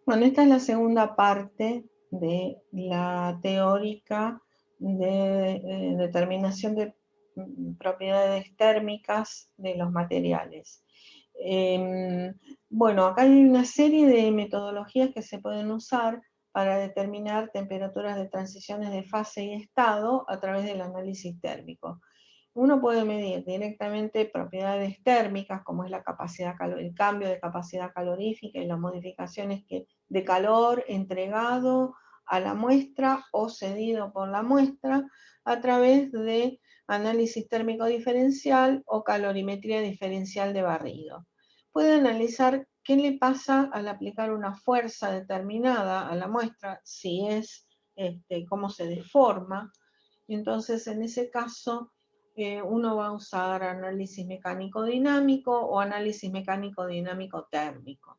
Bueno, esta es la segunda parte de la teórica de determinación de propiedades térmicas de los materiales. Bueno, acá hay una serie de metodologías que se pueden usar para determinar temperaturas de transiciones de fase y estado a través del análisis térmico. Uno puede medir directamente propiedades térmicas, como es la capacidad, el cambio de capacidad calorífica y las modificaciones de calor entregado a la muestra o cedido por la muestra a través de análisis térmico diferencial o calorimetría diferencial de barrido. Puede analizar qué le pasa al aplicar una fuerza determinada a la muestra, si es, cómo se deforma. Entonces, en ese caso, uno va a usar análisis mecánico-dinámico o análisis mecánico-dinámico térmico.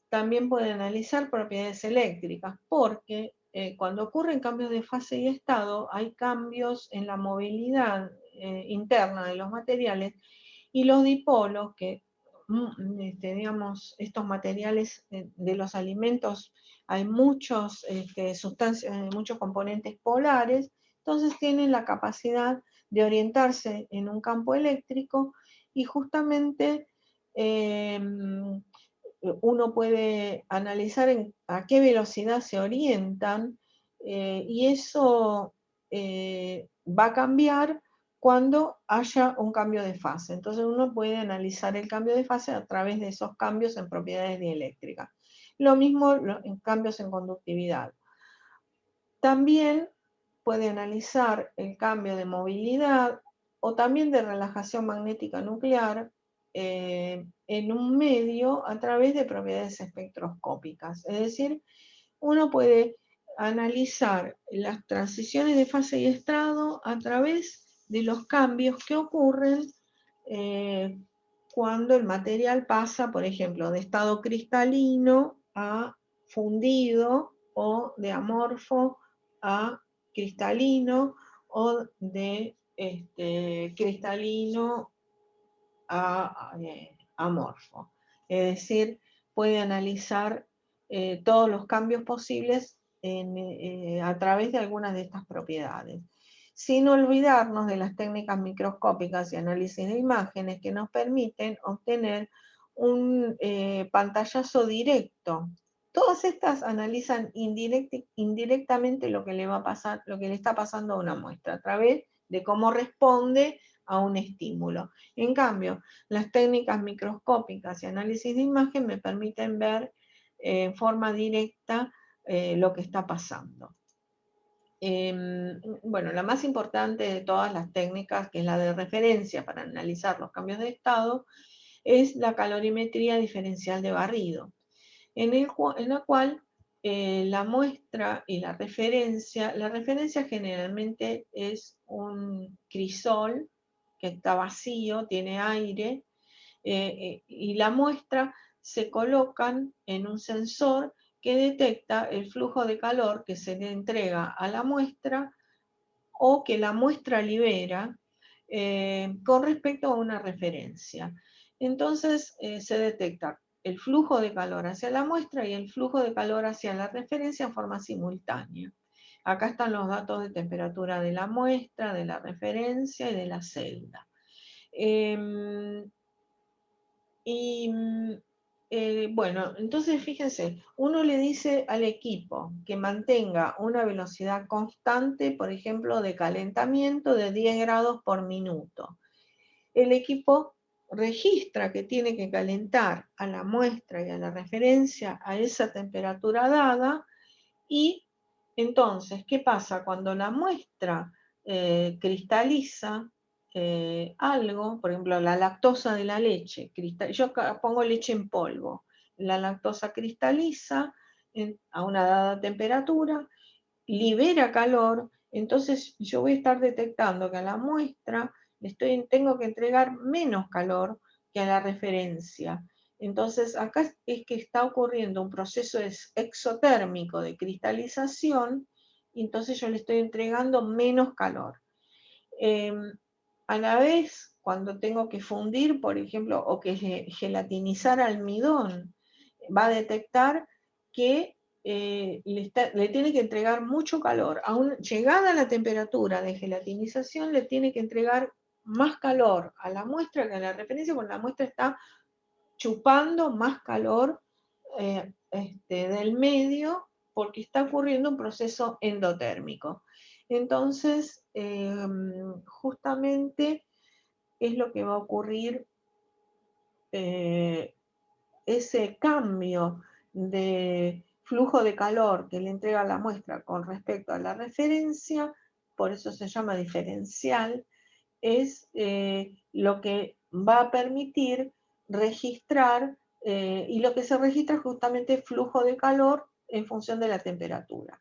También puede analizar propiedades eléctricas, porque cuando ocurren cambios de fase y estado, hay cambios en la movilidad interna de los materiales y los dipolos, que digamos, estos materiales de los alimentos, hay muchos, muchos componentes polares, entonces tienen la capacidad de orientarse en un campo eléctrico y justamente eh, uno puede analizar a qué velocidad se orientan y eso va a cambiar cuando haya un cambio de fase. Entonces uno puede analizar el cambio de fase a través de esos cambios en propiedades dieléctricas. Lo mismo en cambios en conductividad. También puede analizar el cambio de movilidad o también de relajación magnética nuclear en un medio a través de propiedades espectroscópicas. Es decir, uno puede analizar las transiciones de fase y estado a través de los cambios que ocurren eh, cuando el material pasa, por ejemplo, de estado cristalino a fundido o de amorfo a cristalino o de cristalino a amorfo. Es decir, puede analizar todos los cambios posibles a través de algunas de estas propiedades. Sin olvidarnos de las técnicas microscópicas y análisis de imágenes que nos permiten obtener un pantallazo directo. Todas estas analizan indirectamente lo que le va a pasar, lo que le está pasando a una muestra a través de cómo responde a un estímulo. En cambio, las técnicas microscópicas y análisis de imagen me permiten ver en forma directa lo que está pasando. Bueno, la más importante de todas las técnicas, que es la de referencia para analizar los cambios de estado, es la calorimetría diferencial de barrido, en la cual la muestra y la referencia generalmente es un crisol que está vacío, tiene aire, y la muestra se colocan en un sensor que detecta el flujo de calor que se le entrega a la muestra o que la muestra libera con respecto a una referencia. Entonces se detecta el flujo de calor hacia la muestra y el flujo de calor hacia la referencia en forma simultánea. Acá están los datos de temperatura de la muestra, de la referencia y de la celda. Y bueno, entonces fíjense, uno le dice al equipo que mantenga una velocidad constante, por ejemplo, de calentamiento de 10 grados por minuto. El equipo registra que tiene que calentar a la muestra y a la referencia a esa temperatura dada y entonces, ¿qué pasa? Cuando la muestra cristaliza algo, por ejemplo, la lactosa de la leche, yo pongo leche en polvo, la lactosa cristaliza a una dada temperatura, libera calor, entonces yo voy a estar detectando que a la muestra tengo que entregar menos calor que a la referencia. Entonces acá es que está ocurriendo un proceso exotérmico de cristalización y entonces yo le estoy entregando menos calor. Eh, a la vez, cuando tengo que fundir, por ejemplo, o que gelatinizar almidón, va a detectar que le tiene que entregar mucho calor. Aún llegada a la temperatura de gelatinización, le tiene que entregar más calor a la muestra que a la referencia, porque la muestra está chupando más calor del medio, porque está ocurriendo un proceso endotérmico. Entonces, justamente es lo que va a ocurrir, ese cambio de flujo de calor que le entrega la muestra con respecto a la referencia, por eso se llama diferencial, es lo que va a permitir registrar, y lo que se registra es justamente flujo de calor en función de la temperatura.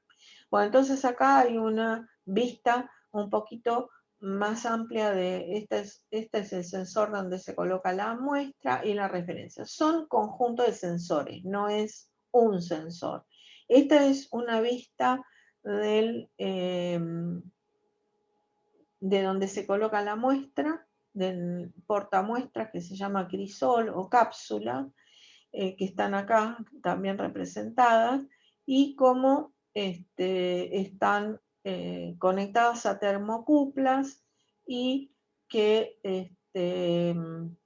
Bueno, entonces acá hay una vista un poquito más amplia de, este es el sensor donde se coloca la muestra y la referencia. Son conjunto de sensores, no es un sensor. Esta es una vista del, de donde se coloca la muestra, del portamuestras que se llama crisol o cápsula, que están acá también representadas, y cómo están conectadas a termocuplas y que en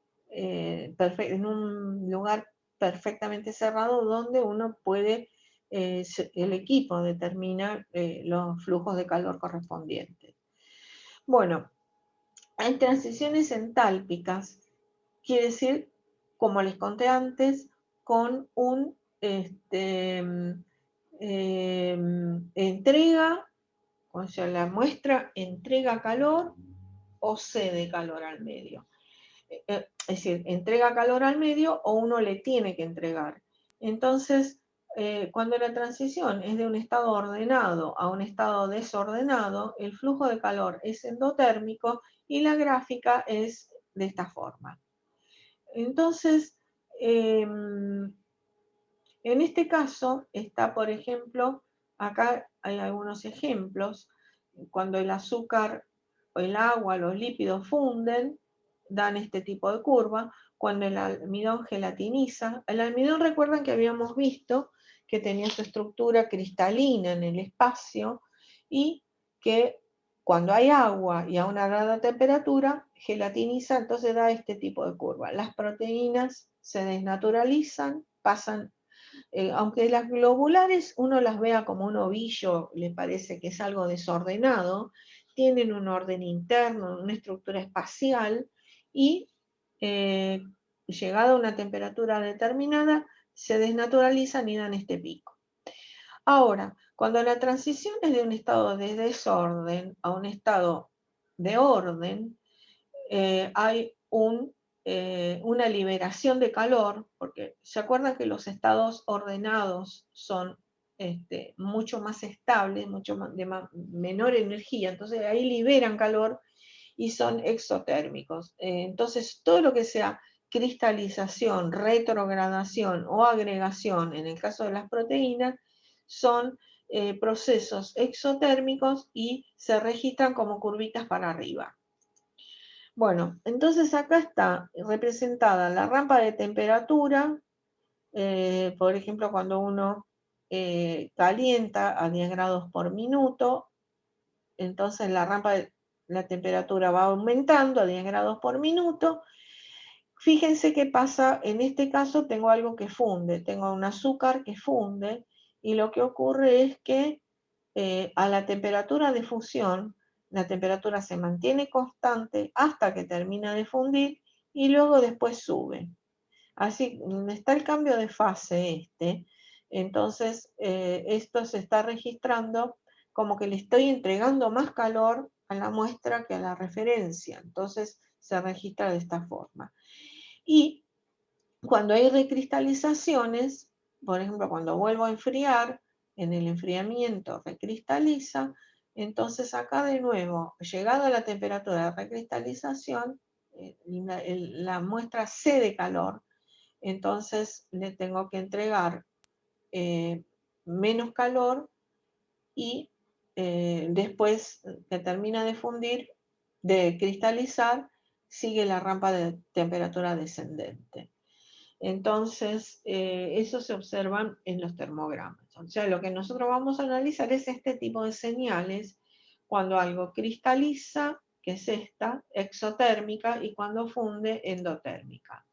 un lugar perfectamente cerrado donde uno puede, el equipo determina los flujos de calor correspondientes. Bueno, hay transiciones entálpicas, quiere decir, como les conté antes, con un entrega, o sea, la muestra entrega calor o cede calor al medio. Es decir, entrega calor al medio o uno le tiene que entregar. Entonces, cuando la transición es de un estado ordenado a un estado desordenado, el flujo de calor es endotérmico y la gráfica es de esta forma. Entonces, en este caso está, por ejemplo, acá hay algunos ejemplos, cuando el azúcar o el agua, los lípidos funden, dan este tipo de curva. Cuando el almidón gelatiniza, el almidón, recuerdan que habíamos visto que tenía su estructura cristalina en el espacio y que cuando hay agua y a una dada temperatura, gelatiniza, entonces da este tipo de curva. Las proteínas se desnaturalizan, pasan, aunque las globulares uno las vea como un ovillo, le parece que es algo desordenado, tienen un orden interno, una estructura espacial, y llegada a una temperatura determinada, se desnaturalizan y dan este pico. Ahora, cuando la transición es de un estado de desorden a un estado de orden, hay una liberación de calor, porque se acuerdan que los estados ordenados son mucho más estables, de menor energía, entonces ahí liberan calor y son exotérmicos. Entonces, todo lo que sea cristalización, retrogradación o agregación, en el caso de las proteínas, son procesos exotérmicos y se registran como curvitas para arriba. Bueno, entonces acá está representada la rampa de temperatura, por ejemplo, cuando uno calienta a 10 grados por minuto, entonces la rampa de la temperatura va aumentando a 10 grados por minuto. Fíjense qué pasa, en este caso tengo algo que funde, tengo un azúcar que funde, y lo que ocurre es que a la temperatura de fusión, la temperatura se mantiene constante hasta que termina de fundir y luego después sube. Así, donde está el cambio de fase entonces esto se está registrando como que le estoy entregando más calor a la muestra que a la referencia. Entonces se registra de esta forma. Y cuando hay recristalizaciones, por ejemplo, cuando vuelvo a enfriar, en el enfriamiento recristaliza, entonces acá de nuevo, llegado a la temperatura de recristalización, la muestra cede calor, entonces le tengo que entregar menos calor y después que termina de fundir, de cristalizar, sigue la rampa de temperatura descendente. Entonces, eso se observan en los termogramas. O sea, lo que nosotros vamos a analizar es este tipo de señales cuando algo cristaliza, que es esta, exotérmica, y cuando funde, endotérmica.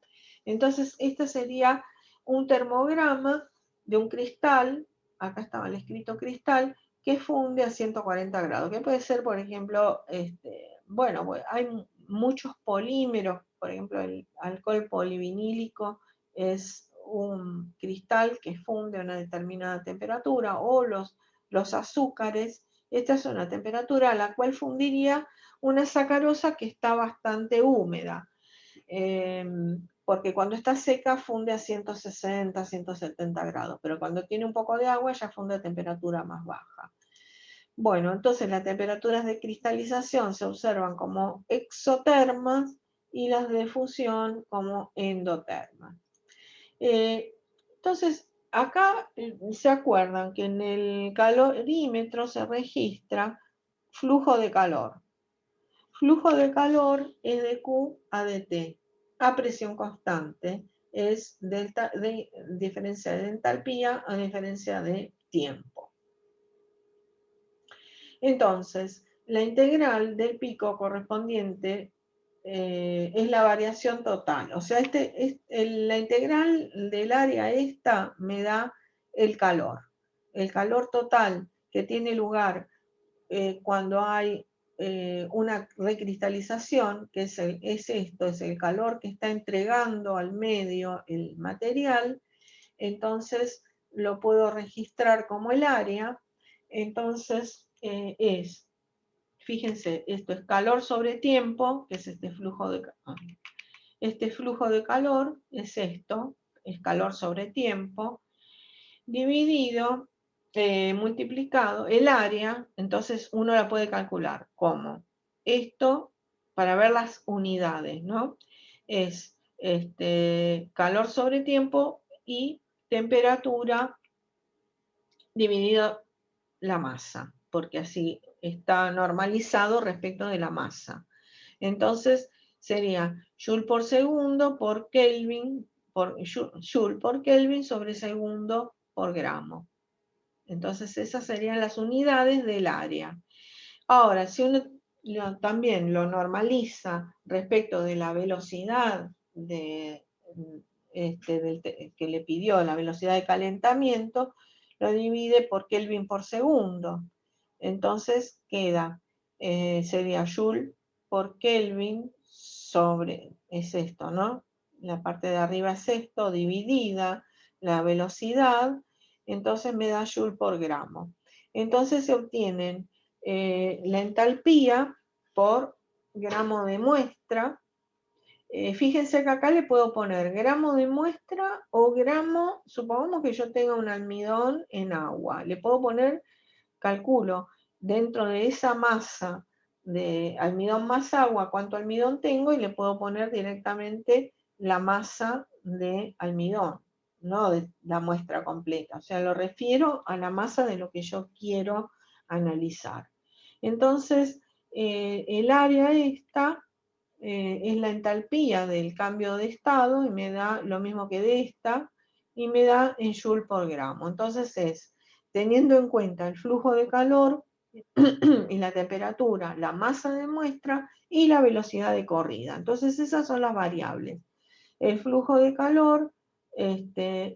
Entonces, este sería un termograma de un cristal, acá estaba el escrito cristal, que funde a 140 grados, que puede ser, por ejemplo, bueno, hay muchos polímeros, por ejemplo, el alcohol polivinílico es un cristal que funde a una determinada temperatura, o los azúcares, esta es una temperatura a la cual fundiría una sacarosa que está bastante húmeda, porque cuando está seca funde a 160, 170 grados, pero cuando tiene un poco de agua ya funde a temperatura más baja. Bueno, entonces las temperaturas de cristalización se observan como exotermas y las de fusión como endotermas. Entonces, acá se acuerdan que en el calorímetro se registra flujo de calor. Flujo de calor es de Q a dt, a presión constante, es diferencia de entalpía a diferencia de tiempo. Entonces, la integral del pico correspondiente es la variación total. O sea, la integral del área esta me da el calor. El calor total que tiene lugar cuando hay una recristalización, que es esto, es el calor que está entregando al medio el material, entonces lo puedo registrar como el área. Entonces fíjense, esto es calor sobre tiempo, que es este flujo de calor, es esto, es calor sobre tiempo, dividido, multiplicado, el área, entonces uno la puede calcular como esto, para ver las unidades, ¿no? Es calor sobre tiempo y temperatura dividido la masa, porque así está normalizado respecto de la masa. Entonces sería Joule por segundo por Kelvin, Joule por Kelvin sobre segundo por gramo. Entonces esas serían las unidades del área. Ahora, si uno también lo normaliza respecto de la velocidad que le pidió, la velocidad de calentamiento, lo divide por Kelvin por segundo. Entonces queda, sería Joule por Kelvin sobre, es esto, ¿no? La parte de arriba es esto, dividida la velocidad, entonces me da Joule por gramo. Entonces se obtienen la entalpía por gramo de muestra. Fíjense que acá le puedo poner gramo de muestra o gramo, supongamos que yo tenga un almidón en agua, le puedo poner, calculo, dentro de esa masa de almidón más agua, cuánto almidón tengo, y le puedo poner directamente la masa de almidón, no de la muestra completa. O sea, lo refiero a la masa de lo que yo quiero analizar. Entonces, el área esta es la entalpía del cambio de estado, y me da lo mismo que de esta, y me da en Joule por gramo. Entonces es, teniendo en cuenta el flujo de calor y la temperatura, la masa de muestra y la velocidad de corrida. Entonces esas son las variables. El flujo de calor,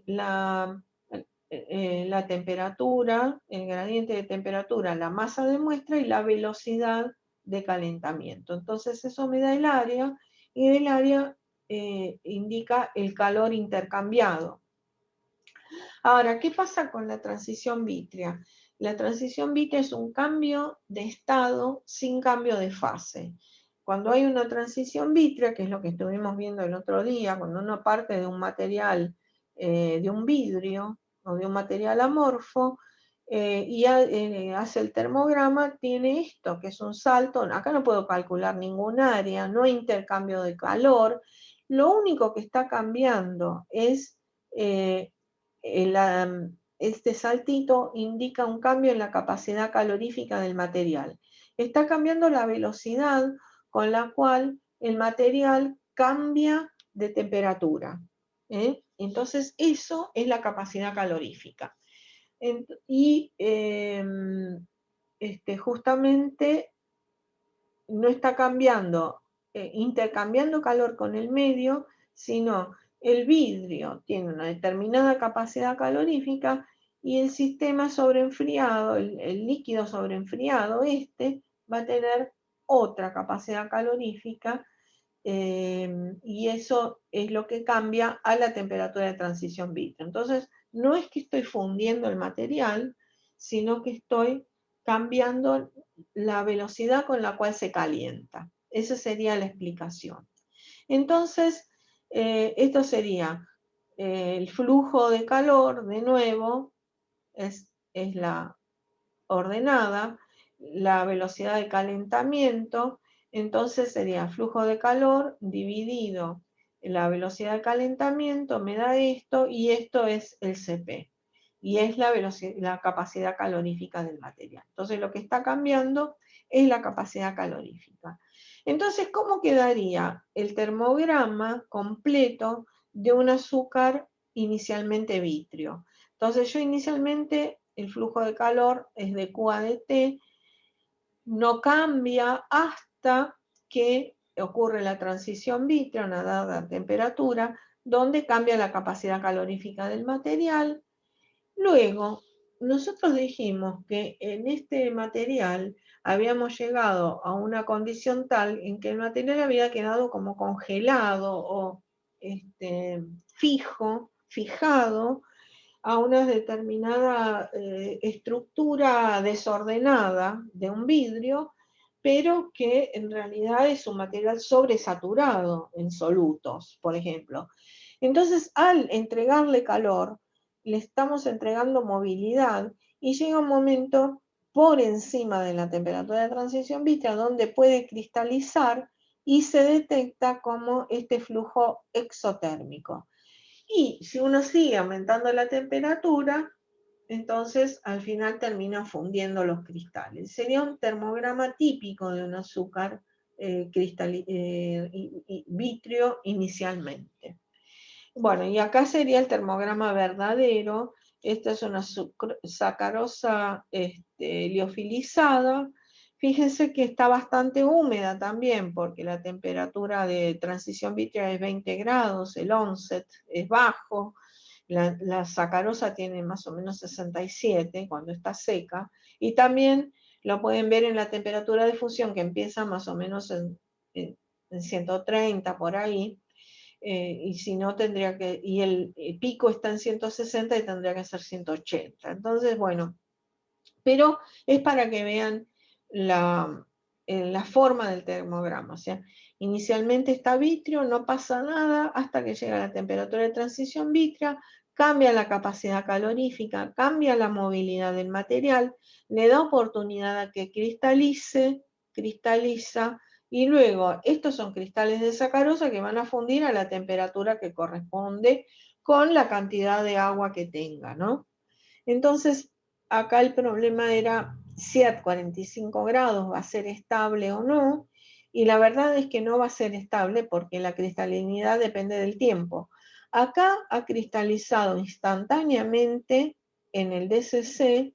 la temperatura, el gradiente de temperatura, la masa de muestra y la velocidad de calentamiento. Entonces eso me da el área, y del área indica el calor intercambiado. Ahora, ¿qué pasa con la transición vítrea? La transición vítrea es un cambio de estado sin cambio de fase. Cuando hay una transición vítrea, que es lo que estuvimos viendo el otro día, cuando uno parte de un material, de un vidrio o de un material amorfo, y hace el termograma, tiene esto, que es un salto. Acá no puedo calcular ningún área, no hay intercambio de calor. Lo único que está cambiando es este saltito indica un cambio en la capacidad calorífica del material. Está cambiando la velocidad con la cual el material cambia de temperatura. Entonces, eso es la capacidad calorífica. Y justamente no está cambiando, intercambiando calor con el medio, sino el vidrio tiene una determinada capacidad calorífica y el sistema sobreenfriado, el líquido sobreenfriado, va a tener otra capacidad calorífica, y eso es lo que cambia a la temperatura de transición vitrea. Entonces, no es que estoy fundiendo el material, sino que estoy cambiando la velocidad con la cual se calienta. Esa sería la explicación. Entonces, esto sería el flujo de calor, de nuevo, es la ordenada, la velocidad de calentamiento, entonces sería flujo de calor dividido la velocidad de calentamiento, me da esto, y esto es el Cp, y es la capacidad calorífica del material. Entonces lo que está cambiando es la capacidad calorífica. Entonces, ¿cómo quedaría el termograma completo de un azúcar inicialmente vitrio? Entonces yo inicialmente el flujo de calor es de Q a dt, no cambia hasta que ocurre la transición vitrea a una dada temperatura, donde cambia la capacidad calorífica del material. Luego, nosotros dijimos que en este material habíamos llegado a una condición tal en que el material había quedado como congelado o fijado a una determinada estructura desordenada de un vidrio, pero que en realidad es un material sobresaturado en solutos, por ejemplo. Entonces, al entregarle calor, le estamos entregando movilidad y llega un momento por encima de la temperatura de transición vitrea donde puede cristalizar y se detecta como este flujo exotérmico. Y si uno sigue aumentando la temperatura, entonces al final termina fundiendo los cristales. Sería un termograma típico de un azúcar vitrio inicialmente. Bueno, y acá sería el termograma verdadero. Esta es una sacarosa liofilizada. Fíjense que está bastante húmeda también, porque la temperatura de transición vitrea es 20 grados, el onset es bajo, la sacarosa tiene más o menos 67 cuando está seca, y también lo pueden ver en la temperatura de fusión, que empieza más o menos en 130 por ahí, y si no tendría que, y el pico está en 160 y tendría que ser 180. Entonces, bueno, pero es para que vean la forma del termograma. O sea, inicialmente está vitrio, no pasa nada hasta que llega a la temperatura de transición vitrea, cambia la capacidad calorífica, cambia la movilidad del material, le da oportunidad a que cristaliza, y luego estos son cristales de sacarosa que van a fundir a la temperatura que corresponde con la cantidad de agua que tenga, ¿no? Entonces, acá el problema era si a 45 grados va a ser estable o no, y la verdad es que no va a ser estable porque la cristalinidad depende del tiempo. Acá ha cristalizado instantáneamente en el DCC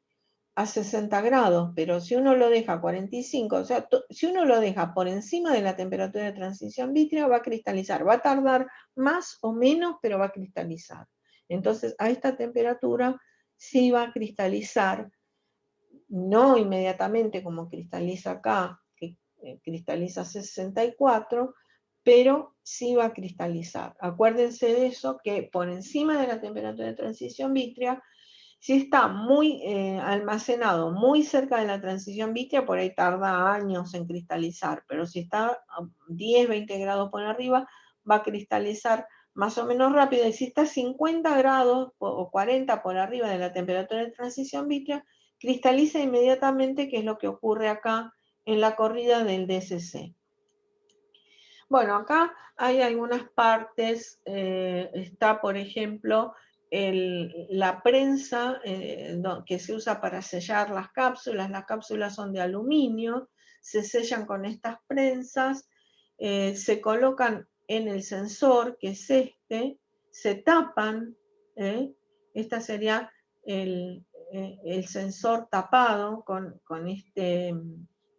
a 60 grados, pero si uno lo deja a 45, o sea, si uno lo deja por encima de la temperatura de transición vitrea, va a cristalizar, va a tardar más o menos, pero va a cristalizar. Entonces, a esta temperatura sí va a cristalizar, no inmediatamente como cristaliza acá, que cristaliza 64, pero sí va a cristalizar. Acuérdense de eso, que por encima de la temperatura de transición vitrea, si está muy almacenado, muy cerca de la transición vitrea, por ahí tarda años en cristalizar, pero si está a 10, 20 grados por arriba, va a cristalizar más o menos rápido, y si está a 50 grados o 40 por arriba de la temperatura de transición vitrea, cristaliza inmediatamente, que es lo que ocurre acá en la corrida del DCC. Bueno, acá hay algunas partes, está por ejemplo la prensa que se usa para sellar las cápsulas son de aluminio, se sellan con estas prensas, se colocan en el sensor, que es se tapan, esta sería el sensor tapado con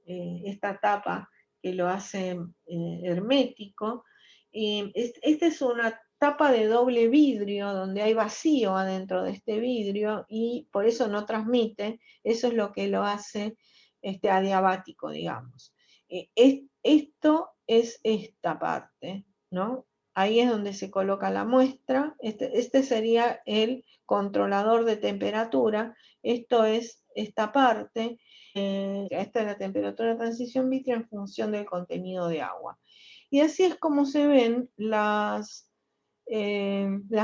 esta tapa que lo hace hermético. Esta es una tapa de doble vidrio donde hay vacío adentro de este vidrio y por eso no transmite. Eso es lo que lo hace adiabático, digamos. Esto es esta parte, ¿no? Ahí es donde se coloca la muestra. Este sería el controlador de temperatura. Esto es esta parte. Esta es la temperatura de transición vítrea en función del contenido de agua. Y así es como se ven las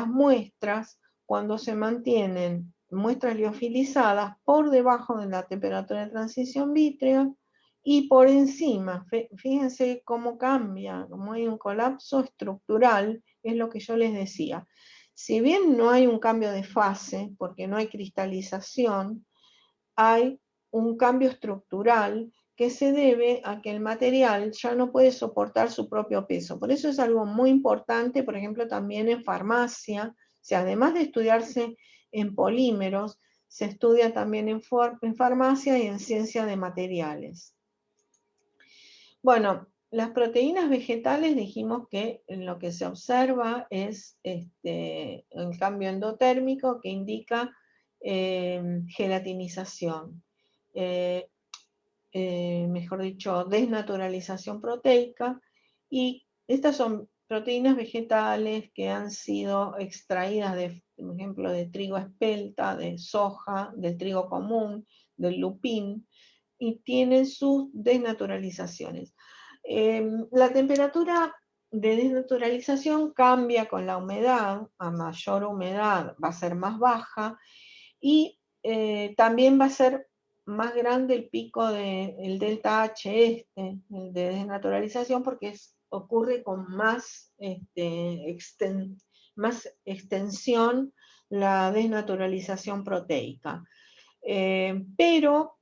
muestras cuando se mantienen muestras liofilizadas por debajo de la temperatura de transición vítrea y por encima. Fíjense cómo cambia, como hay un colapso estructural, es lo que yo les decía. Si bien no hay un cambio de fase, porque no hay cristalización, hay un cambio estructural que se debe a que el material ya no puede soportar su propio peso. Por eso es algo muy importante, por ejemplo, también en farmacia, o sea, además de estudiarse en polímeros, se estudia también en farmacia y en ciencia de materiales. Bueno, las proteínas vegetales dijimos que en lo que se observa es el cambio endotérmico que indica gelatinización. Mejor dicho, desnaturalización proteica, y estas son proteínas vegetales que han sido extraídas por ejemplo, de trigo espelta, de soja, del trigo común, del lupín, y tienen sus desnaturalizaciones. La temperatura de desnaturalización cambia con la humedad. A mayor humedad va a ser más baja, y también va a ser más grande el pico del delta H, el de desnaturalización, porque ocurre con más extensión la desnaturalización proteica. Pero,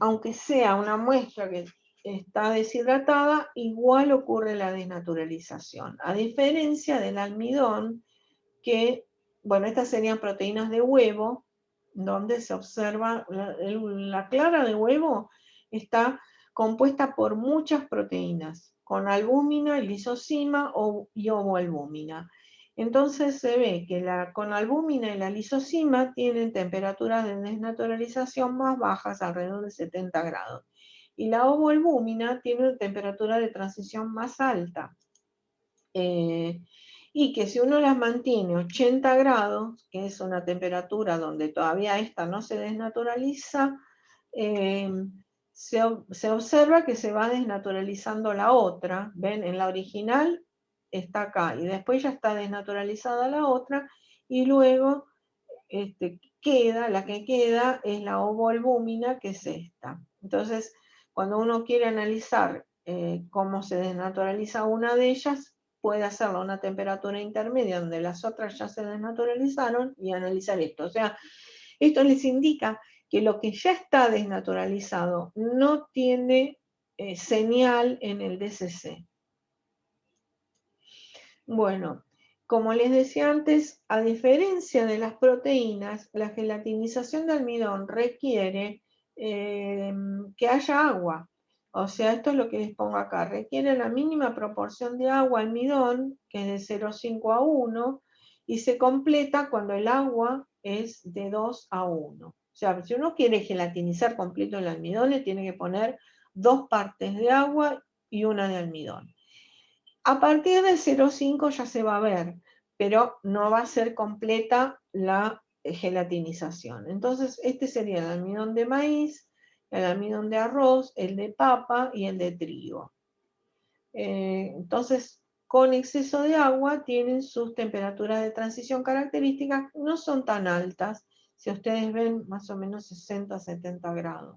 aunque sea una muestra que está deshidratada, igual ocurre la desnaturalización. A diferencia del almidón, que, bueno, estas serían proteínas de huevo, donde se observa la clara de huevo está compuesta por muchas proteínas, con albúmina, lisosima y ovoalbúmina. Entonces se ve que la conalbúmina y la lisosima tienen temperaturas de desnaturalización más bajas, alrededor de 70 grados. Y la ovoalbúmina tiene una temperatura de transición más alta. Y que si uno las mantiene 80 grados, que es una temperatura donde todavía esta no se desnaturaliza, se observa que se va desnaturalizando la otra. ¿Ven? En la original está acá, y después ya está desnaturalizada la otra, y luego la que queda es la ovoalbúmina, que es esta. Entonces, cuando uno quiere analizar cómo se desnaturaliza una de ellas, puede hacerlo a una temperatura intermedia donde las otras ya se desnaturalizaron y analizar esto. O sea, esto les indica que lo que ya está desnaturalizado no tiene señal en el DCC. Bueno, como les decía antes, a diferencia de las proteínas, la gelatinización de almidón requiere que haya agua. O sea, esto es lo que les pongo acá. Requiere la mínima proporción de agua-almidón, que es de 0,5 a 1, y se completa cuando el agua es de 2 a 1. O sea, si uno quiere gelatinizar completo el almidón, le tiene que poner 2 partes de agua y una de almidón. A partir de 0,5 ya se va a ver, pero no va a ser completa la gelatinización. Entonces, este sería el almidón de maíz, el almidón de arroz, el de papa y el de trigo. Entonces, con exceso de agua tienen sus temperaturas de transición características, no son tan altas, si ustedes ven más o menos 60 a 70 grados.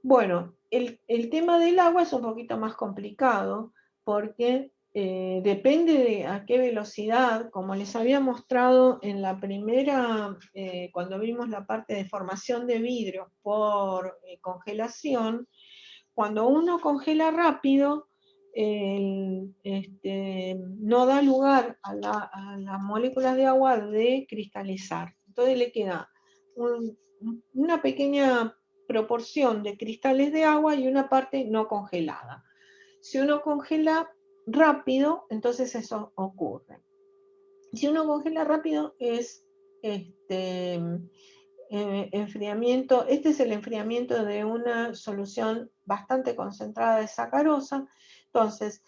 Bueno, el tema del agua es un poquito más complicado, porque depende de a qué velocidad, como les había mostrado en la primera, cuando vimos la parte de formación de vidrio por congelación. Cuando uno congela rápido, no da lugar a las moléculas de agua de cristalizar. Entonces le queda una pequeña proporción de cristales de agua y una parte no congelada. Si uno congela rápido, entonces eso ocurre. Si uno congela rápido es enfriamiento. Este es el enfriamiento de una solución bastante concentrada de sacarosa. Entonces,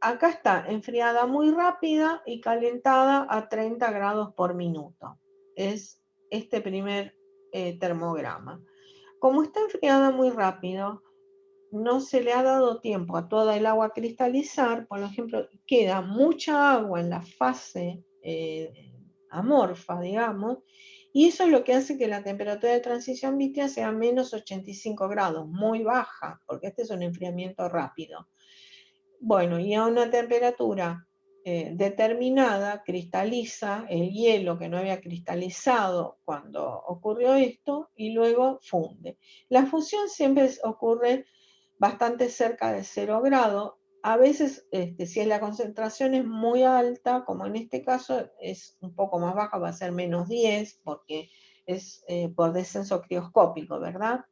acá está enfriada muy rápida y calentada a 30 grados por minuto. Es este primer termograma. Como está enfriada muy rápido, no se le ha dado tiempo a toda el agua a cristalizar. Por ejemplo, queda mucha agua en la fase amorfa, digamos, y eso es lo que hace que la temperatura de transición vítrea sea menos 85 grados, muy baja, porque este es un enfriamiento rápido. Bueno, y a una temperatura determinada cristaliza el hielo que no había cristalizado cuando ocurrió esto y luego funde. La fusión siempre ocurre bastante cerca de 0 grados. A veces, si la concentración es muy alta, como en este caso es un poco más baja, va a ser menos 10, porque es por descenso crioscópico, ¿verdad?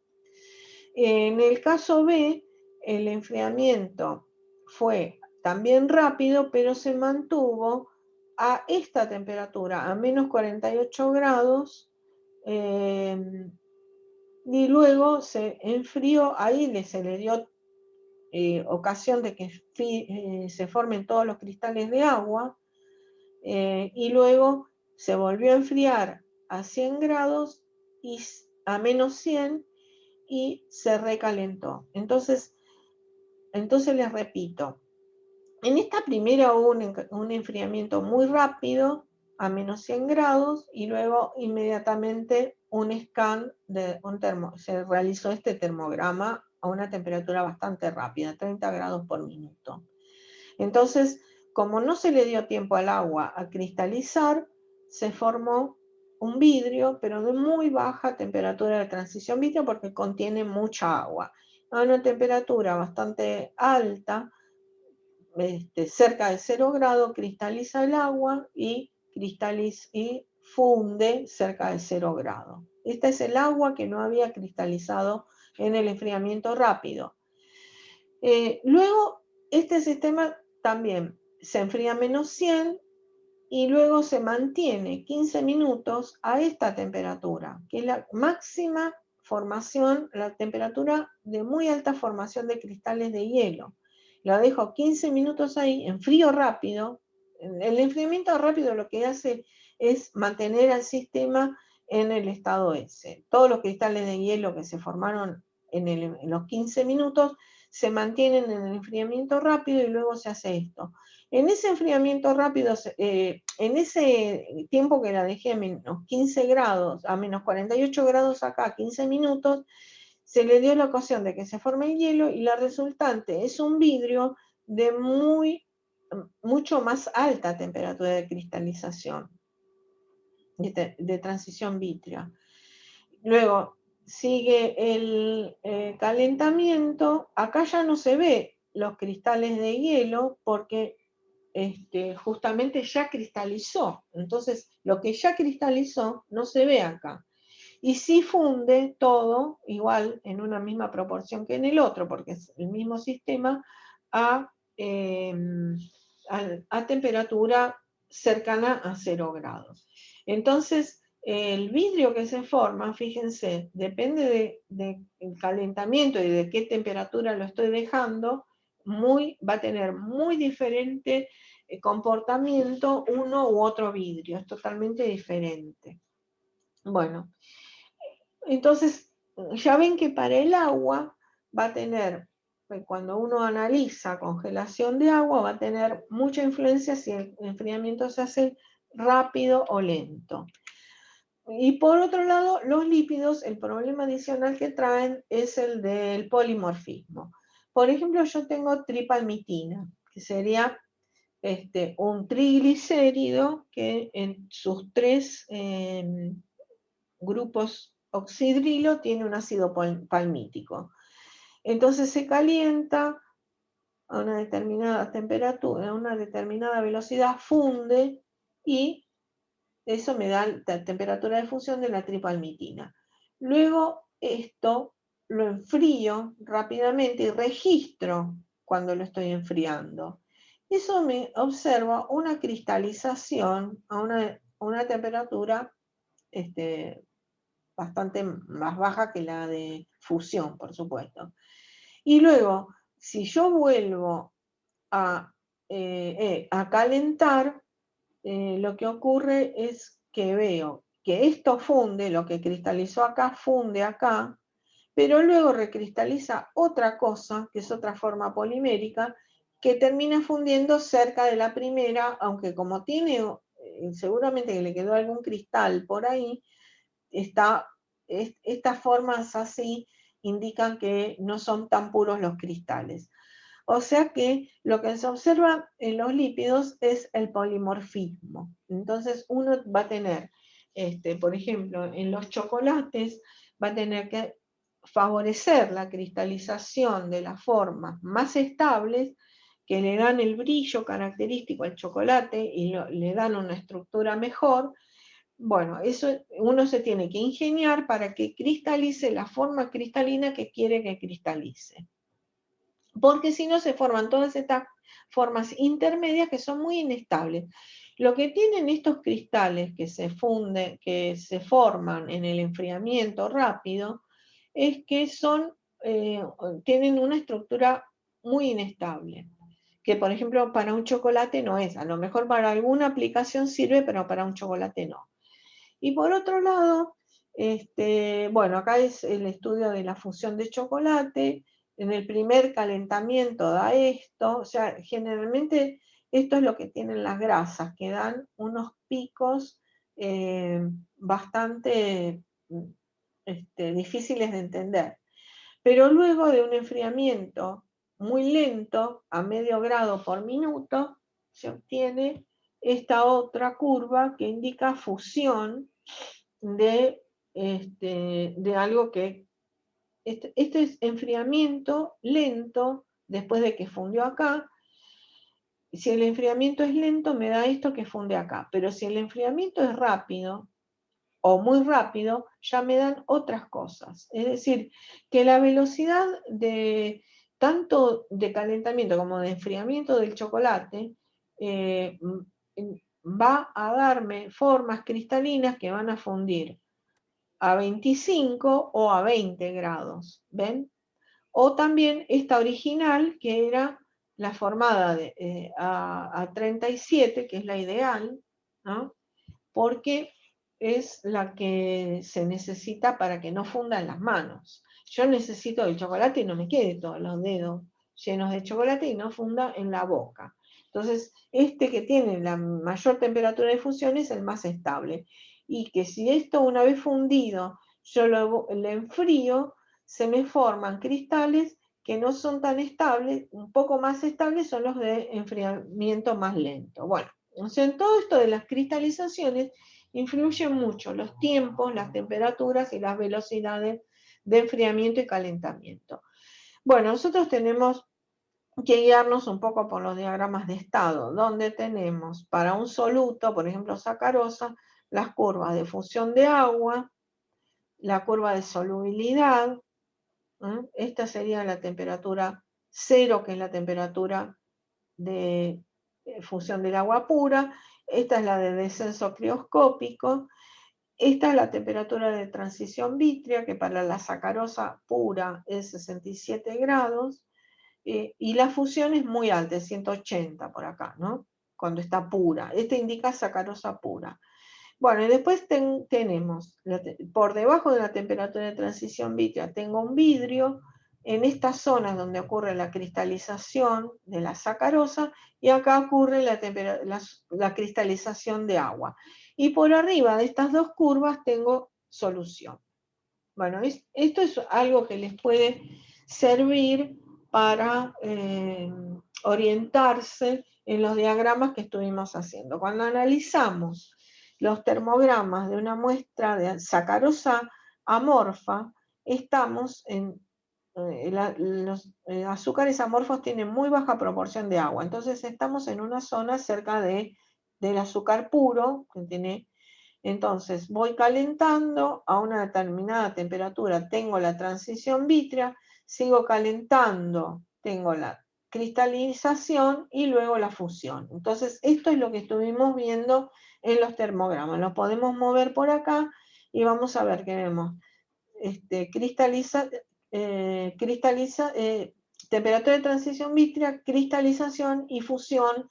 En el caso B, el enfriamiento fue también rápido, pero se mantuvo a esta temperatura, a menos 48 grados, y luego se enfrió, ahí se le dio ocasión de que se formen todos los cristales de agua, y luego se volvió a enfriar a 100 grados y a menos 100 y se recalentó. Entonces les repito, en esta primera hubo un enfriamiento muy rápido a menos 100 grados y luego inmediatamente un scan se realizó este termograma a una temperatura bastante rápida, 30 grados por minuto. Entonces, como no se le dio tiempo al agua a cristalizar, se formó un vidrio, pero de muy baja temperatura de transición vítrea porque contiene mucha agua. A una temperatura bastante alta, cerca de 0 grados, cristaliza el agua y funde cerca de 0 grados. Este es el agua que no había cristalizado en el enfriamiento rápido. Luego, este sistema también se enfría a menos 100 y luego se mantiene 15 minutos a esta temperatura, que es la máxima formación, la temperatura de muy alta formación de cristales de hielo. Lo dejo 15 minutos ahí, en frío rápido. El enfriamiento rápido lo que hace es mantener al sistema en el estado S. Todos los cristales de hielo que se formaron en los 15 minutos se mantienen en el enfriamiento rápido y luego se hace esto. En ese enfriamiento rápido, en ese tiempo que la dejé a menos 15 grados, a menos 48 grados acá, 15 minutos, se le dio la ocasión de que se forme el hielo y la resultante es un vidrio de mucho más alta temperatura de cristalización, de transición vítrea. Luego sigue el calentamiento. Acá ya no se ve los cristales de hielo porque justamente ya cristalizó. Entonces, lo que ya cristalizó no se ve acá. Y sí funde todo, igual, en una misma proporción que en el otro, porque es el mismo sistema, a temperatura cercana a 0 grados. Entonces, el vidrio que se forma, fíjense, depende del calentamiento y de qué temperatura lo estoy dejando, va a tener muy diferente comportamiento uno u otro vidrio, es totalmente diferente. Bueno, entonces ya ven que para el agua va a tener, cuando uno analiza congelación de agua, va a tener mucha influencia si el enfriamiento se hace rápido o lento. Y por otro lado, los lípidos, el problema adicional que traen es el del polimorfismo. Por ejemplo, yo tengo tripalmitina, que sería un triglicérido que en sus 3 grupos oxidrilo tiene un ácido palmítico. Entonces se calienta a una determinada temperatura, a una determinada velocidad, funde y eso me da la temperatura de fusión de la tripalmitina. Luego esto lo enfrío rápidamente y registro cuando lo estoy enfriando. Eso me observa una cristalización a una temperatura bastante más baja que la de fusión, por supuesto. Y luego, si yo vuelvo a calentar, lo que ocurre es que veo que esto funde, lo que cristalizó acá funde acá, pero luego recristaliza otra cosa, que es otra forma polimérica, que termina fundiendo cerca de la primera, aunque como tiene, seguramente que le quedó algún cristal por ahí, estas formas así indican que no son tan puros los cristales. O sea que lo que se observa en los lípidos es el polimorfismo. Entonces uno va a tener, por ejemplo, en los chocolates va a tener que favorecer la cristalización de las formas más estables que le dan el brillo característico al chocolate y le dan una estructura mejor. Bueno, eso uno se tiene que ingeniar para que cristalice la forma cristalina que quiere que cristalice. Porque si no se forman todas estas formas intermedias que son muy inestables. Lo que tienen estos cristales que se funden, que se forman en el enfriamiento rápido, es que tienen una estructura muy inestable, que por ejemplo para un chocolate no es, a lo mejor para alguna aplicación sirve, pero para un chocolate no. Y por otro lado, bueno, acá es el estudio de la fusión de chocolate. En el primer calentamiento da esto, o sea, generalmente esto es lo que tienen las grasas, que dan unos picos bastante difíciles de entender. Pero luego de un enfriamiento muy lento, a medio grado por minuto, se obtiene esta otra curva que indica fusión de algo que... Este es enfriamiento lento después de que fundió acá. Si el enfriamiento es lento, me da esto que funde acá. Pero si el enfriamiento es rápido, o muy rápido, ya me dan otras cosas. Es decir, que la velocidad de tanto de calentamiento como de enfriamiento del chocolate va a darme formas cristalinas que van a fundir a 25 o a 20 grados, ¿ven? O también esta original, que era la formada a 37, que es la ideal, ¿no? Porque es la que se necesita para que no funda en las manos. Yo necesito el chocolate y no me quede todos los dedos llenos de chocolate y no funda en la boca. Entonces, este que tiene la mayor temperatura de fusión es el más estable. Y que si esto una vez fundido yo lo enfrío, se me forman cristales que no son tan estables, un poco más estables son los de enfriamiento más lento. Bueno, o sea, en todo esto de las cristalizaciones influyen mucho los tiempos, las temperaturas y las velocidades de enfriamiento y calentamiento. Bueno, nosotros tenemos que guiarnos un poco por los diagramas de estado, donde tenemos para un soluto, por ejemplo sacarosa, las curvas de fusión de agua, la curva de solubilidad, esta sería la temperatura cero, que es la temperatura de fusión del agua pura, esta es la de descenso crioscópico, esta es la temperatura de transición vítrea, que para la sacarosa pura es 67 grados, y la fusión es muy alta, es 180 por acá, ¿no? Cuando está pura. Este indica sacarosa pura. Bueno, y después tenemos, por debajo de la temperatura de transición vítrea, tengo un vidrio en estas zonas donde ocurre la cristalización de la sacarosa, y acá ocurre la cristalización de agua. Y por arriba de estas dos curvas tengo solución. Bueno, esto es algo que les puede servir para orientarse en los diagramas que estuvimos haciendo. Cuando analizamos los termogramas de una muestra de sacarosa amorfa, estamos los azúcares amorfos tienen muy baja proporción de agua, entonces estamos en una zona cerca del azúcar puro, que tiene, entonces voy calentando a una determinada temperatura, tengo la transición vítrea, sigo calentando, tengo la cristalización y luego la fusión. Entonces esto es lo que estuvimos viendo en los termogramas. Lo podemos mover por acá y vamos a ver que vemos temperatura de transición vítrea, cristalización y fusión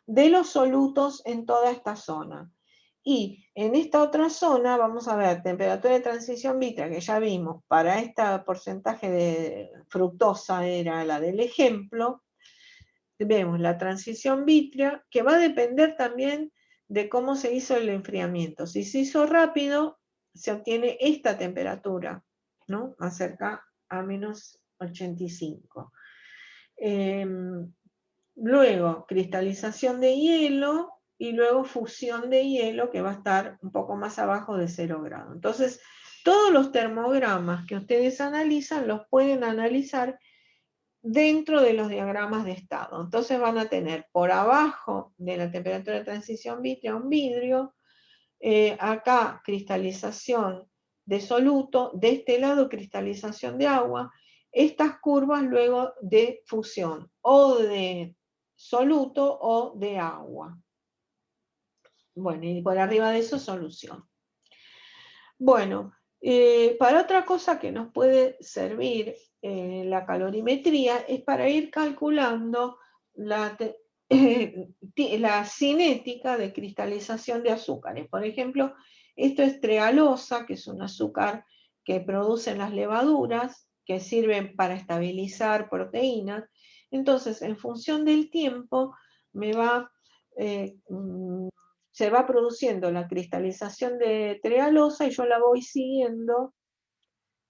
de los solutos en toda esta zona. Y en esta otra zona vamos a ver temperatura de transición vítrea, que ya vimos, para este porcentaje de fructosa era la del ejemplo. Vemos la transición vítrea, que va a depender también de cómo se hizo el enfriamiento. Si se hizo rápido, se obtiene esta temperatura, ¿no? Más cerca a menos 85. Luego, cristalización de hielo y luego fusión de hielo, que va a estar un poco más abajo de 0 grados. Entonces, todos los termogramas que ustedes analizan, los pueden analizar dentro de los diagramas de estado. Entonces van a tener por abajo de la temperatura de transición vítrea un vidrio, acá cristalización de soluto, de este lado cristalización de agua, estas curvas luego de fusión, o de soluto o de agua. Bueno, y por arriba de eso solución. Bueno, para otra cosa que nos puede servir la calorimetría es para ir calculando la cinética de cristalización de azúcares. Por ejemplo, esto es trealosa, que es un azúcar que producen las levaduras, que sirven para estabilizar proteínas. Entonces, en función del tiempo, eh, se va produciendo la cristalización de trealosa y yo la voy siguiendo,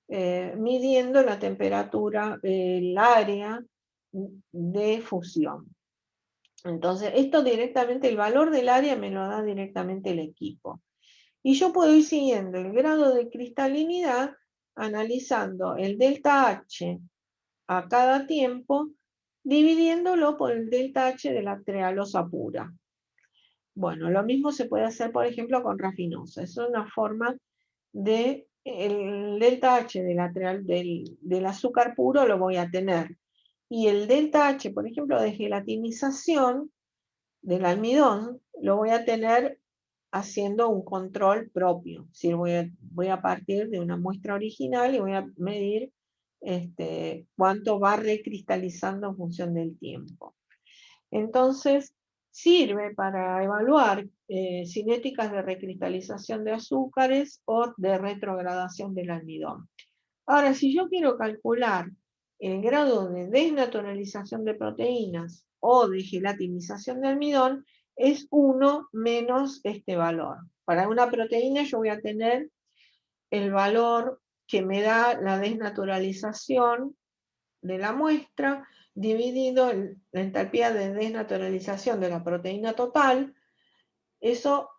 midiendo la temperatura del área de fusión. Entonces, esto directamente, el valor del área me lo da directamente el equipo. Y yo puedo ir siguiendo el grado de cristalinidad, analizando el delta H a cada tiempo, dividiéndolo por el delta H de la trealosa pura. Bueno, lo mismo se puede hacer, por ejemplo, con rafinosa. Es una forma de, el delta H del azúcar puro lo voy a tener. Y el delta H, por ejemplo, de gelatinización del almidón, lo voy a tener haciendo un control propio. Es decir, voy a partir de una muestra original y voy a medir cuánto va recristalizando en función del tiempo. Entonces, sirve para evaluar cinéticas de recristalización de azúcares o de retrogradación del almidón. Ahora, si yo quiero calcular el grado de desnaturalización de proteínas o de gelatinización de almidón, es 1 menos este valor. Para una proteína yo voy a tener el valor que me da la desnaturalización de la muestra, dividido la entalpía de desnaturalización de la proteína total. Eso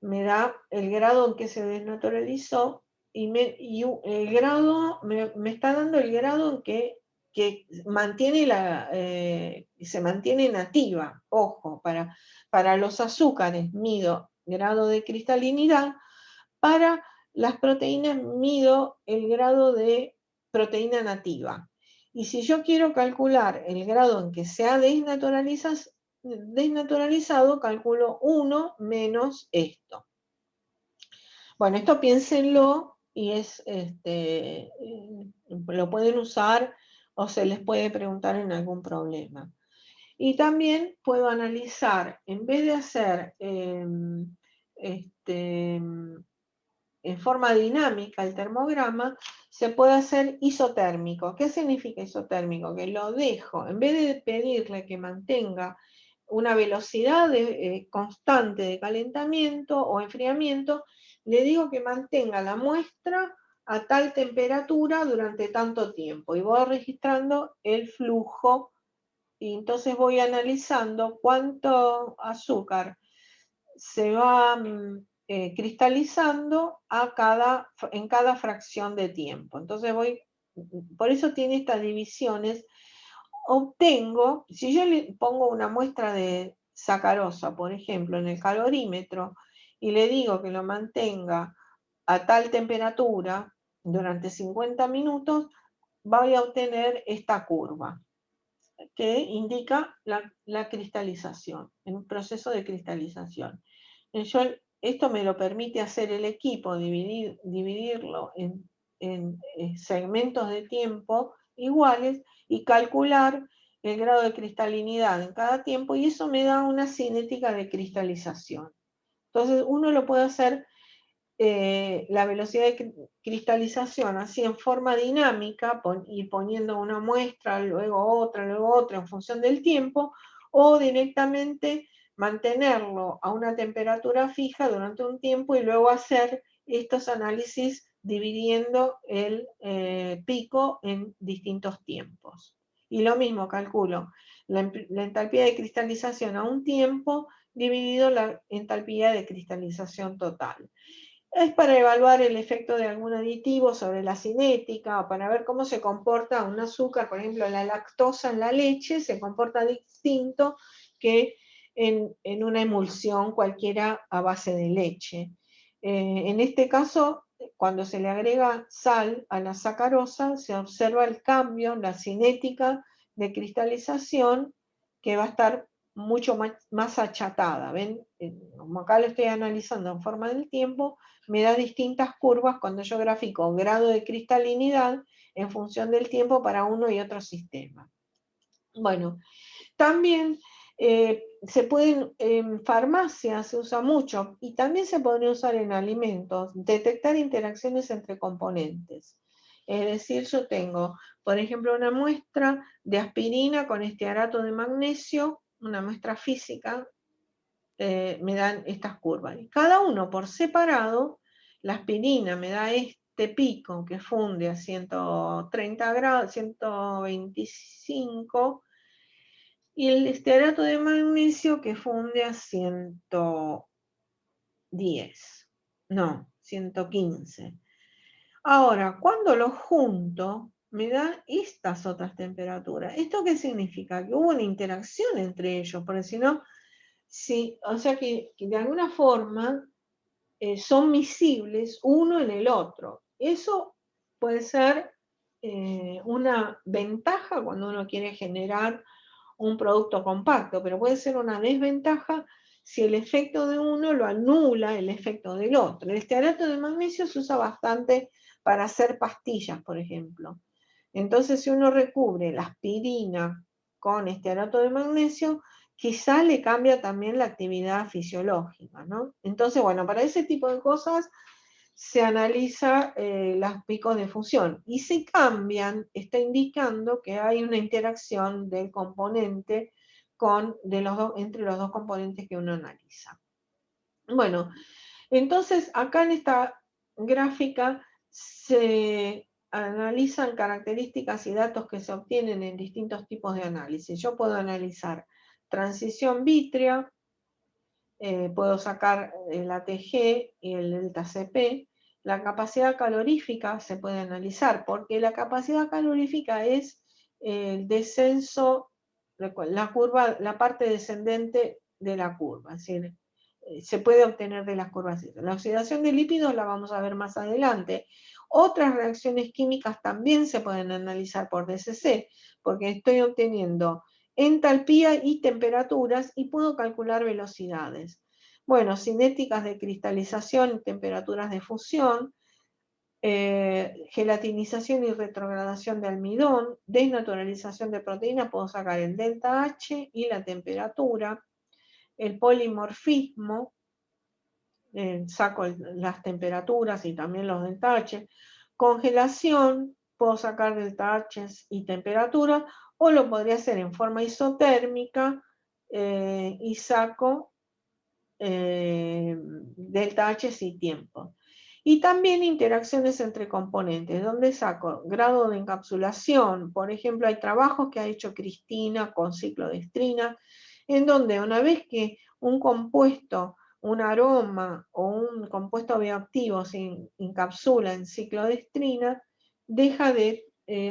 me da el grado en que se desnaturalizó y el grado me está dando el grado en que mantiene se mantiene nativa. Ojo, para los azúcares mido grado de cristalinidad, para las proteínas mido el grado de proteína nativa. Y si yo quiero calcular el grado en que se ha desnaturalizado, calculo 1 menos esto. Bueno, esto piénsenlo y lo pueden usar o se les puede preguntar en algún problema. Y también puedo analizar, en vez de hacer en forma dinámica el termograma, se puede hacer isotérmico. ¿Qué significa isotérmico? Que lo dejo, en vez de pedirle que mantenga una velocidad constante de calentamiento o enfriamiento, le digo que mantenga la muestra a tal temperatura durante tanto tiempo y voy registrando el flujo y entonces voy analizando cuánto azúcar se va cristalizando en cada fracción de tiempo. Entonces voy por eso tiene estas divisiones. Obtengo, si yo le pongo una muestra de sacarosa, por ejemplo, en el calorímetro, y le digo que lo mantenga a tal temperatura durante 50 minutos, voy a obtener esta curva que indica la cristalización, en un proceso de cristalización. Esto me lo permite hacer el equipo, dividirlo en segmentos de tiempo iguales y calcular el grado de cristalinidad en cada tiempo, y eso me da una cinética de cristalización. Entonces uno lo puede hacer la velocidad de cristalización así en forma dinámica, y poniendo una muestra, luego otra en función del tiempo, o directamente mantenerlo a una temperatura fija durante un tiempo y luego hacer estos análisis dividiendo el pico en distintos tiempos. Y lo mismo calculo la entalpía de cristalización a un tiempo dividido la entalpía de cristalización total. Es para evaluar el efecto de algún aditivo sobre la cinética, o para ver cómo se comporta un azúcar, por ejemplo, la lactosa en la leche se comporta distinto que en una emulsión cualquiera a base de leche. En este caso, cuando se le agrega sal a la sacarosa, se observa el cambio, la cinética de cristalización, que va a estar mucho más achatada. ¿Ven? Como acá lo estoy analizando en forma del tiempo, me da distintas curvas cuando yo grafico grado de cristalinidad en función del tiempo para uno y otro sistema. Bueno, también en farmacia se usa mucho, y también se podría usar en alimentos, detectar interacciones entre componentes. Es decir, yo tengo, por ejemplo, una muestra de aspirina con estearato de magnesio, una muestra física, me dan estas curvas. Y cada uno por separado, la aspirina me da este pico que funde a 130 grados, 125, y el estearato de magnesio que funde a 110, no, 115. Ahora, cuando lo junto, me da estas otras temperaturas. ¿Esto qué significa? Que hubo una interacción entre ellos, porque si no, sí, o sea que de alguna forma son miscibles uno en el otro. Eso puede ser una ventaja cuando uno quiere generar un producto compacto, pero puede ser una desventaja si el efecto de uno lo anula el efecto del otro. El estearato de magnesio se usa bastante para hacer pastillas, por ejemplo. Entonces, si uno recubre la aspirina con estearato de magnesio, quizá le cambia también la actividad fisiológica, ¿no? Entonces, bueno, para ese tipo de cosas se analiza los picos de fusión, y si cambian, está indicando que hay una interacción del componente entre los dos componentes que uno analiza. Bueno, entonces acá en esta gráfica se analizan características y datos que se obtienen en distintos tipos de análisis. Yo puedo analizar transición vítrea, puedo sacar el ATG y el delta CP. La capacidad calorífica se puede analizar, porque la capacidad calorífica es el descenso, la parte descendente de la curva, es decir, se puede obtener de las curvas. La oxidación de lípidos la vamos a ver más adelante. Otras reacciones químicas también se pueden analizar por DCC, porque estoy obteniendo entalpía y temperaturas y puedo calcular velocidades. Bueno, cinéticas de cristalización, temperaturas de fusión, gelatinización y retrogradación de almidón, desnaturalización de proteínas, puedo sacar el delta H y la temperatura, el polimorfismo, saco las temperaturas y también los delta H, congelación, puedo sacar delta H y temperatura, o lo podría hacer en forma isotérmica y saco delta H y tiempo. Y también interacciones entre componentes, donde saco grado de encapsulación. Por ejemplo, hay trabajos que ha hecho Cristina con ciclodestrina, en donde una vez que un compuesto, un aroma o un compuesto bioactivo se encapsula en ciclodestrina, deja de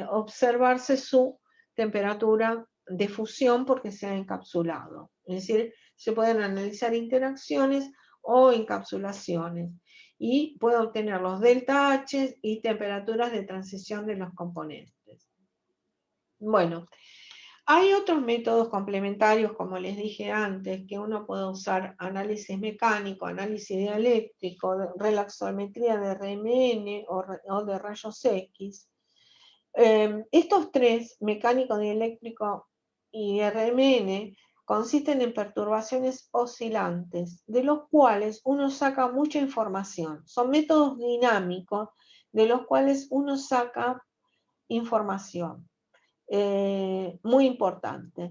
observarse su temperatura de fusión porque se ha encapsulado. Es decir, se pueden analizar interacciones o encapsulaciones y puede obtener los delta H y temperaturas de transición de los componentes. Bueno, hay otros métodos complementarios, como les dije antes, que uno puede usar: análisis mecánico, análisis dialéctrico, relaxometría de RMN o de rayos X. Estos tres, mecánico, dieléctrico y RMN, consisten en perturbaciones oscilantes, de los cuales uno saca mucha información. Son métodos dinámicos de los cuales uno saca información. Muy importante.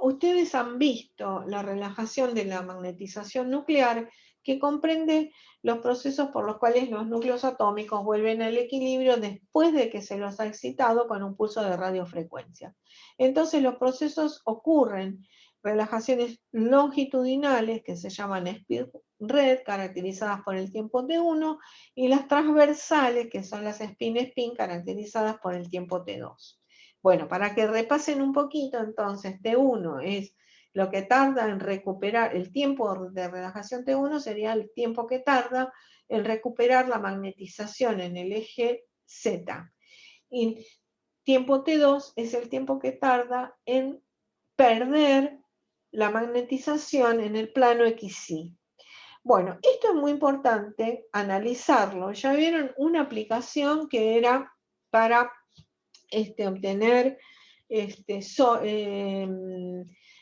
Ustedes han visto la relajación de la magnetización nuclear, que comprende los procesos por los cuales los núcleos atómicos vuelven al equilibrio después de que se los ha excitado con un pulso de radiofrecuencia. Entonces los procesos ocurren, relajaciones longitudinales que se llaman speed red, caracterizadas por el tiempo T1, y las transversales, que son las spin-spin, caracterizadas por el tiempo T2. Bueno, para que repasen un poquito, entonces, T1 es lo que tarda en recuperar, el tiempo de relajación T1 sería el tiempo que tarda en recuperar la magnetización en el eje Z. Y tiempo T2 es el tiempo que tarda en perder la magnetización en el plano XY. Bueno, esto es muy importante analizarlo. Ya vieron una aplicación que era para obtener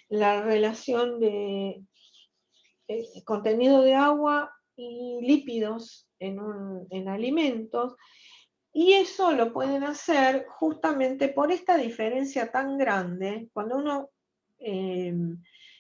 la relación de contenido de agua y lípidos en alimentos, y eso lo pueden hacer justamente por esta diferencia tan grande. Cuando uno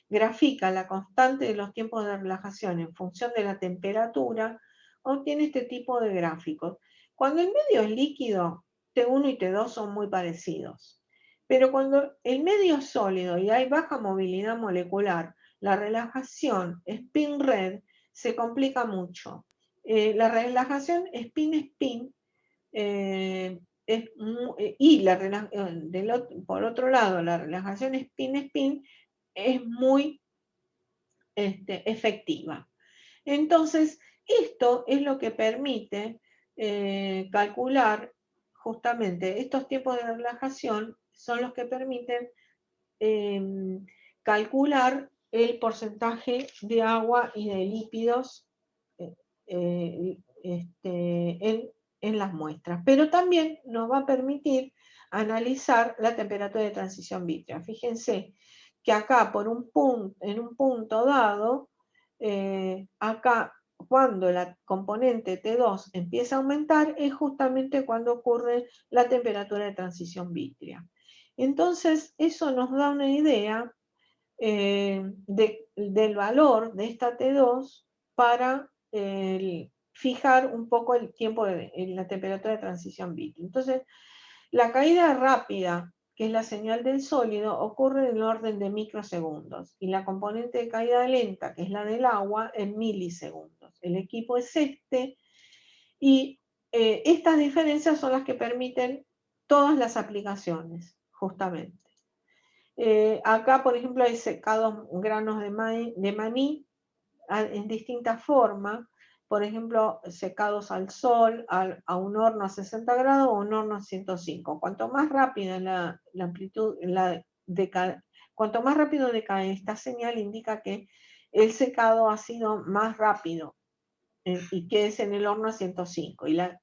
grafica la constante de los tiempos de relajación en función de la temperatura, obtiene este tipo de gráficos. Cuando el medio es líquido, T1 y T2 son muy parecidos. Pero cuando el medio es sólido y hay baja movilidad molecular, la relajación spin red se complica mucho. La relajación spin-spin por otro lado, la relajación spin-spin es muy efectiva. Entonces, esto es lo que permite calcular justamente estos tiempos de relajación, son los que permiten calcular el porcentaje de agua y de lípidos en las muestras, pero también nos va a permitir analizar la temperatura de transición vítrea. Fíjense que acá en un punto dado, acá cuando la componente T2 empieza a aumentar es justamente cuando ocurre la temperatura de transición vítrea. Entonces eso nos da una idea del valor de esta T2 para fijar un poco el tiempo de la temperatura de transición vítrea. Entonces, la caída rápida, que es la señal del sólido, ocurre en el orden de microsegundos, y la componente de caída lenta, que es la del agua, en milisegundos. El equipo es y estas diferencias son las que permiten todas las aplicaciones, justamente. Acá, por ejemplo, hay secados granos de maní en distintas formas. Por ejemplo, secados al sol, a un horno a 60 grados o un horno a 105. Cuanto más rápida la amplitud, cuanto más rápido decae esta señal, indica que el secado ha sido más rápido y que es en el horno a 105. Y las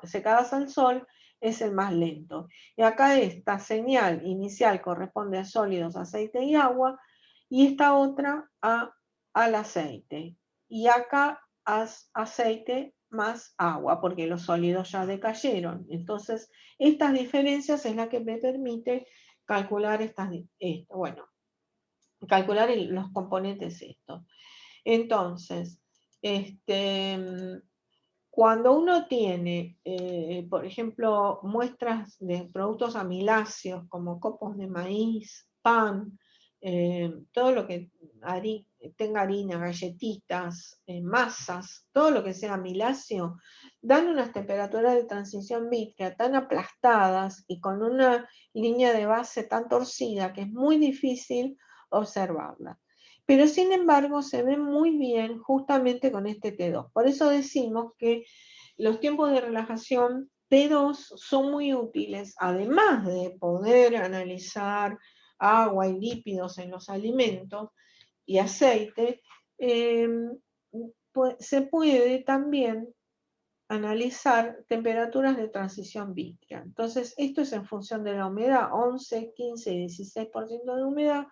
secadas al sol es el más lento. Y acá esta señal inicial corresponde a sólidos, aceite y agua, y esta otra al aceite. Y acá aceite más agua, porque los sólidos ya decayeron. Entonces, estas diferencias es la que me permite calcular calcular los componentes estos. Entonces, cuando uno tiene, por ejemplo, muestras de productos amiláceos como copos de maíz, pan, todo lo que tenga harina, galletitas, masas, todo lo que sea amiláceo, dan unas temperaturas de transición vítrea tan aplastadas y con una línea de base tan torcida que es muy difícil observarla. Pero sin embargo se ve muy bien justamente con este T2. Por eso decimos que los tiempos de relajación T2 son muy útiles, además de poder analizar agua y lípidos en los alimentos y aceite, se puede también analizar temperaturas de transición vítrea. Entonces, esto es en función de la humedad, 11, 15 y 16% de humedad,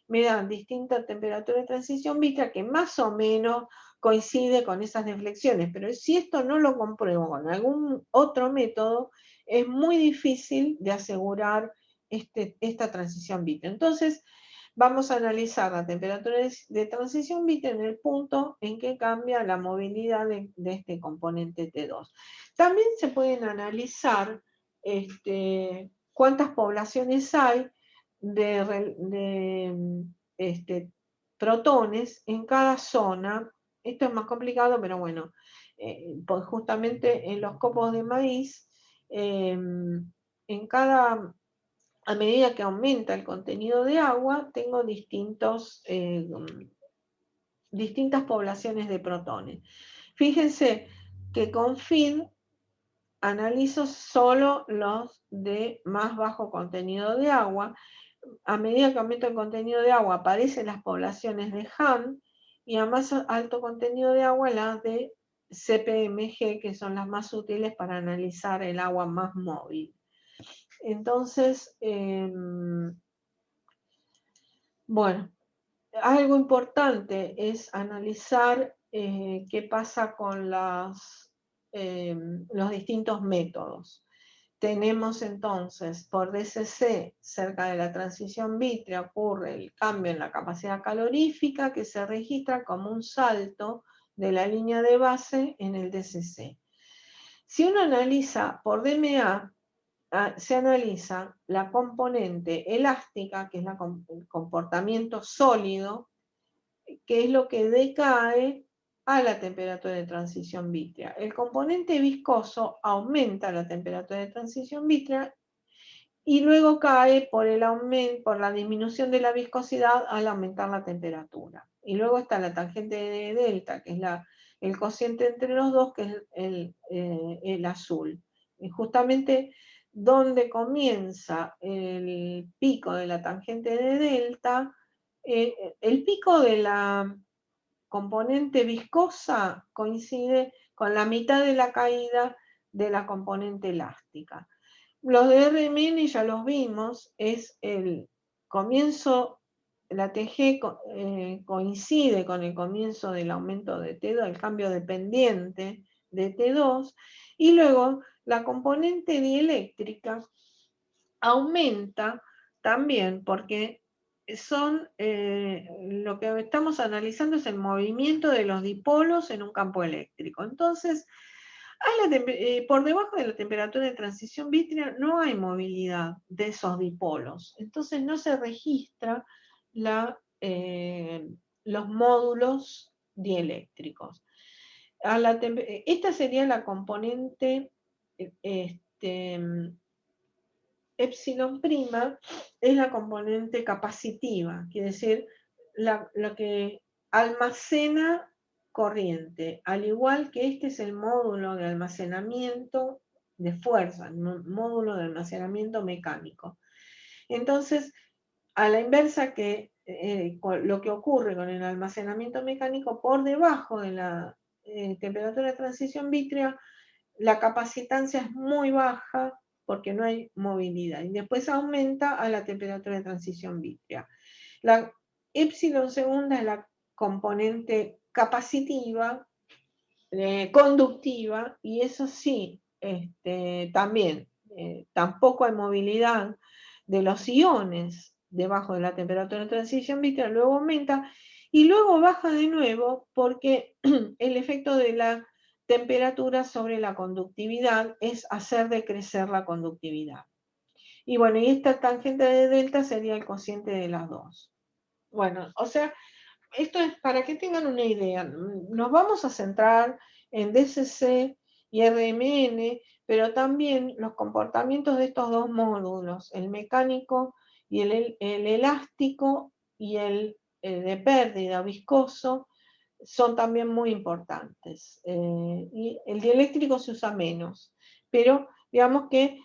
me dan distinta temperatura de transición vítrea que más o menos coincide con esas deflexiones, pero si esto no lo compruebo con algún otro método, es muy difícil de asegurar esta transición vítrea. Entonces, vamos a analizar la temperatura de transición vítrea en el punto en que cambia la movilidad de este componente T2. También se pueden analizar cuántas poblaciones hay de protones en cada zona. Esto es más complicado, pero bueno, pues justamente en los copos de maíz, a medida que aumenta el contenido de agua, tengo distintas poblaciones de protones. Fíjense que con FID analizo solo los de más bajo contenido de agua. A medida que aumenta el contenido de agua, aparecen las poblaciones de Han, y a más alto contenido de agua, las de CPMG, que son las más útiles para analizar el agua más móvil. Entonces, bueno, algo importante es analizar qué pasa con los distintos métodos. Tenemos entonces, por DCC, cerca de la transición vítrea, ocurre el cambio en la capacidad calorífica que se registra como un salto de la línea de base en el DCC. Si uno analiza por DMA, se analiza la componente elástica, que es el comportamiento sólido, que es lo que decae a la temperatura de transición vítrea. El componente viscoso aumenta la temperatura de transición vítrea y luego cae por la disminución de la viscosidad al aumentar la temperatura. Y luego está la tangente de delta, que es el cociente entre los dos, que es el azul. Y justamente donde comienza el pico de la tangente de delta, el pico de la componente viscosa coincide con la mitad de la caída de la componente elástica. Los de RMN ya los vimos, es el comienzo, la TG coincide con el comienzo del aumento de T2, el cambio dependiente de T2, y luego la componente dieléctrica aumenta también porque lo que estamos analizando es el movimiento de los dipolos en un campo eléctrico. Entonces, por debajo de la temperatura de transición vítrea no hay movilidad de esos dipolos. Entonces no se registra los módulos dieléctricos. Esta sería la componente epsilon prima, es la componente capacitiva, quiere decir lo que almacena corriente, al igual que este es el módulo de almacenamiento de fuerza, el módulo de almacenamiento mecánico. Entonces, a la inversa que lo que ocurre con el almacenamiento mecánico, por debajo de la temperatura de transición vítrea, la capacitancia es muy baja porque no hay movilidad, y después aumenta a la temperatura de transición vítrea. La epsilon segunda es la componente capacitiva, conductiva, y eso sí, también, tampoco hay movilidad de los iones debajo de la temperatura de transición vítrea, luego aumenta y luego baja de nuevo porque el efecto de la temperatura sobre la conductividad es hacer decrecer la conductividad. Y bueno, y esta tangente de delta sería el cociente de las dos. Bueno, o sea, esto es para que tengan una idea. Nos vamos a centrar en DCC y RMN, pero también los comportamientos de estos dos módulos, el mecánico y el elástico y el de pérdida viscoso, son también muy importantes. Y el dieléctrico se usa menos, pero digamos que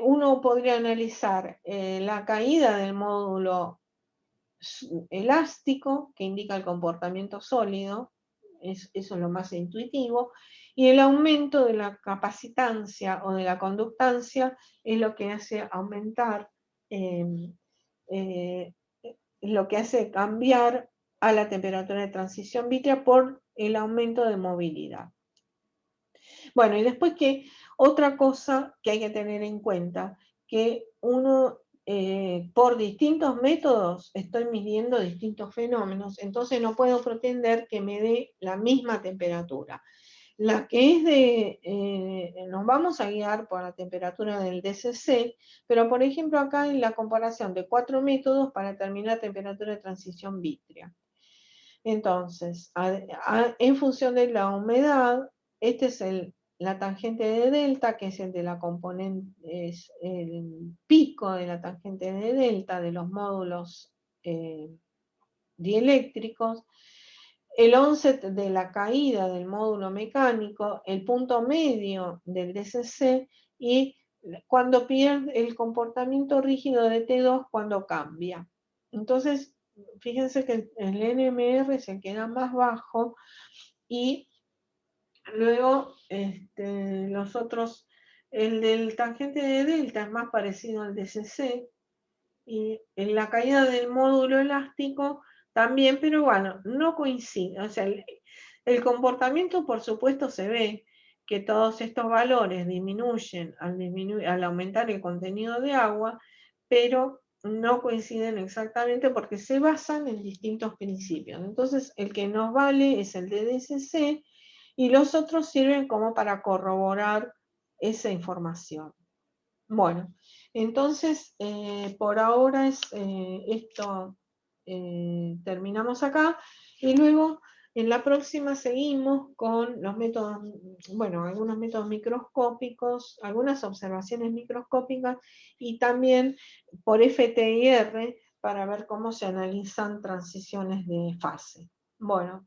uno podría analizar la caída del módulo elástico, que indica el comportamiento sólido, eso es lo más intuitivo, y el aumento de la capacitancia o de la conductancia es lo que hace aumentar, eh, eh, lo que hace cambiar a la temperatura de transición vítrea por el aumento de movilidad. Bueno, y después que otra cosa que hay que tener en cuenta, que uno por distintos métodos estoy midiendo distintos fenómenos, entonces no puedo pretender que me dé la misma temperatura. La que es nos vamos a guiar por la temperatura del DCC, pero por ejemplo acá en la comparación de 4 métodos para determinar temperatura de transición vítrea. Entonces, en función de la humedad, este es la tangente de delta, que es el de la componente, es el pico de la tangente de delta de los módulos dieléctricos, el onset de la caída del módulo mecánico, el punto medio del DCC y cuando pierde el comportamiento rígido de T2 cuando cambia. Entonces, fíjense que el NMR se queda más bajo y luego los otros, el del tangente de delta es más parecido al DCC y en la caída del módulo elástico también, pero bueno, no coincide. O sea, el comportamiento por supuesto se ve que todos estos valores disminuyen al aumentar el contenido de agua, pero no coinciden exactamente porque se basan en distintos principios. Entonces, el que nos vale es el de DCC y los otros sirven como para corroborar esa información. Bueno, entonces por ahora es esto, terminamos acá y luego en la próxima seguimos con los métodos, bueno, algunos métodos microscópicos, algunas observaciones microscópicas y también por FTIR para ver cómo se analizan transiciones de fase. Bueno,